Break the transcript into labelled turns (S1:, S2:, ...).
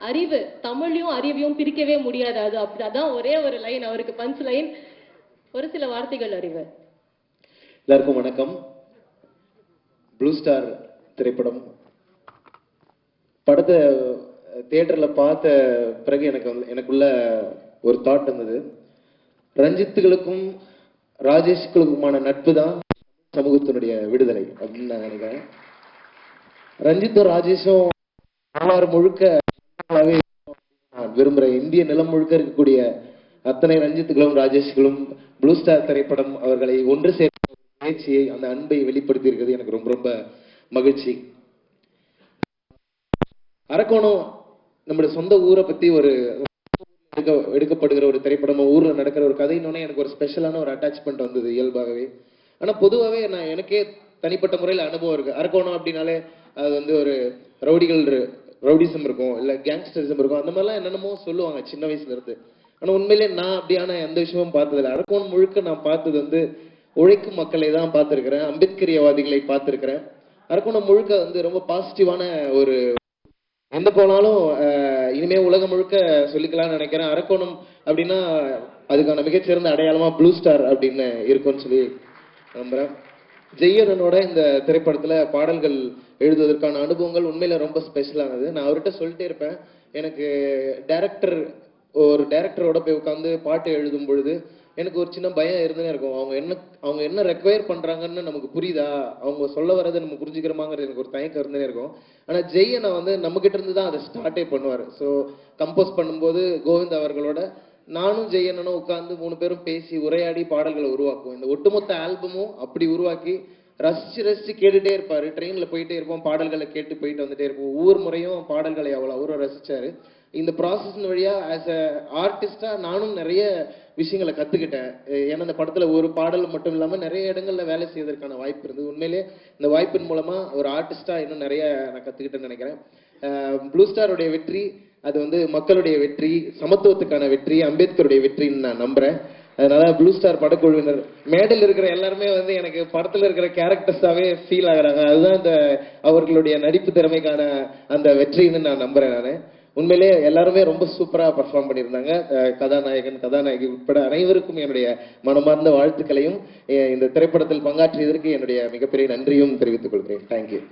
S1: அறிவு, தமிழையும் அறிவையும் பிரிக்கவே முடியாது. அது அதான் ஒரே ஒரு லைன் அவருக்கு, பஞ்ச் லைன், ஒரு சில வார்த்தைகள் அறிவு.
S2: எல்லாருக்கும் வணக்கம். ப்ளூ ஸ்டார் திரைப்படம் படத்தை தியேட்டர்ல பார்த்த பிறகு எனக்குள்ள ஒரு தாட் இருந்தது. ரஞ்சித்துகளுக்கும் ராஜேஷ்களுக்குமான நட்பு தான் சமூகத்தினுடைய விடுதலை அப்படின்னு நான் நினைக்கிறேன். ரஞ்சித்தும் ராஜேஷும் வரலாறு முழுக்க நான் விரும்புறேன். இந்திய நிலம் முழுக்க இருக்கக்கூடிய அத்தனை ரஞ்சித்துகளும் ராஜேஷ்களும் ப்ளூ ஸ்டார் திரைப்படம் அவர்களை ஒன்று சேர்ந்த முயற்சியை, அந்த அன்பை வெளிப்படுத்தி இருக்கிறது எனக்கு ரொம்ப ரொம்ப மகிழ்ச்சி. அரக்கோணம் நம்முடைய சொந்த ஊரை பத்தி ஒரு எடுக்கப்படுகிற ஒரு திரைப்படம், ஊர்ல நடக்கிற ஒரு கதைன்னு எனக்கு ஒரு ஸ்பெஷலான ஒரு அட்டாச்மெண்ட் வந்தது இயல்பாகவே. ஆனா பொதுவாகவே எனக்கே தனிப்பட்ட முறையில் அனுபவம் இருக்கு. அரக்கோணம் அப்படின்னாலே அது ஒரு ரவுடிசம் இருக்கும், இல்ல கேங்ஸ்டரிசம் இருக்கும், அந்த மாதிரிலாம் என்னென்னமோ சொல்லுவாங்க சின்ன வயசுல இருந்து. ஆனா உண்மையிலே நான் அப்படியான எந்த விஷயமும் பார்த்ததில்லை. அரக்கோணம் முழுக்க நான் பார்த்தது உழைக்கும் மக்களை தான் பார்த்திருக்கிறேன், அம்பேத்கரியவாதிகளை பார்த்திருக்கிறேன். அரக்கோணம் முழுக்க ரொம்ப பாசிட்டிவான ஒரு, எந்த போனாலும் இனிமே உலகம் முழுக்க சொல்லிக்கலாம்னு நினைக்கிறேன். அரக்கோணம் அப்படின்னா அதுக்கான மிகச்சிறந்த அடையாளமா ப்ளூ ஸ்டார் அப்படின்னு இருக்கும்னு சொல்லி நம்புறேன். ஜெய்யனோட இந்த திரைப்படத்துல பாடல்கள் எழுதுவதற்கான அனுபவங்கள் உண்மையில ரொம்ப ஸ்பெஷலானது. நான் அவர்கிட்ட சொல்லிட்டே இருப்பேன், எனக்கு ஒரு டைரக்டரோட போய் உட்காந்து பாட்டு எழுதும் பொழுது எனக்கு ஒரு சின்ன பயம் இருந்துனே இருக்கும். அவங்க என்ன ரெக்வயர் பண்றாங்கன்னு நமக்கு புரியுதா, அவங்க சொல்ல வர்றதை நம்ம புரிஞ்சுக்கிறோமாங்கிறது எனக்கு ஒரு தயக்கம் இருந்துனே இருக்கும். ஆனா ஜெய்யனை நம்ம கிட்ட இருந்து தான் அதை ஸ்டார்டே பண்ணுவார். ஸோ கம்போஸ் பண்ணும்போது கோவிந்த் அவர்களோட நானும் ஜெய்யனும் உட்கார்ந்து 3 பேரும் பேசி உரையாடி பாடல்களை உருவாக்குவோம். இந்த ஒட்டுமொத்த ஆல்பமும் அப்படி உருவாக்கி ரசிச்சு கேட்டுட்டே இருப்பாரு. ட்ரெயின்ல போயிட்டே இருப்போம், பாடல்களை கேட்டு போயிட்டு வந்துட்டே இருப்போம். ஒவ்வொரு முறையும் பாடல்களை அவரை ரசிச்சாரு. இந்த ப்ராசஸ் வழியா ஆஸ் அ ஆர்டிஸ்டா நானும் நிறைய விஷயங்களை கத்துக்கிட்டேன். ஏன்னா இந்த படத்துல ஒரு பாடல் மட்டும் இல்லாம நிறைய இடங்கள்ல வேலை செய்வதற்கான வாய்ப்பு இருந்தது. உண்மையிலேயே இந்த வாய்ப்பின் மூலமா ஒரு ஆர்டிஸ்டா இன்னும் நிறைய நான் கத்துக்கிட்டேன்னு நினைக்கிறேன். ப்ளூ ஸ்டாருடைய வெற்றி அது மக்களுடைய வெற்றி, சமத்துவத்துக்கான வெற்றி, அம்பேத்கருடைய வெற்றின்னு நான் நம்புறேன். அதனால ப்ளூ ஸ்டார் படக்குழுவினர் மேடையில் இருக்கிற எல்லாருமே எனக்கு படத்துல இருக்கிற கேரக்டர்ஸாவே ஃபீல் ஆகுறாங்க. அதுதான் அவர்களுடைய நடிப்பு திறமைக்கான அந்த வெற்றின்னு நான் நம்புறேன். நான் உண்மையிலேயே எல்லாருமே ரொம்ப சூப்பரா பர்ஃபார்ம் பண்ணியிருந்தாங்க. கதாநாயகன், கதாநாயகி உட்பட அனைவருக்கும் என்னுடைய மனமார்ந்த வாழ்த்துக்களையும் இந்த திரைப்படத்தில் பங்காற்றியதற்கு என்னுடைய மிகப்பெரிய நன்றியும் தெரிவித்துக் கொள்கிறேன். தேங்க்யூ.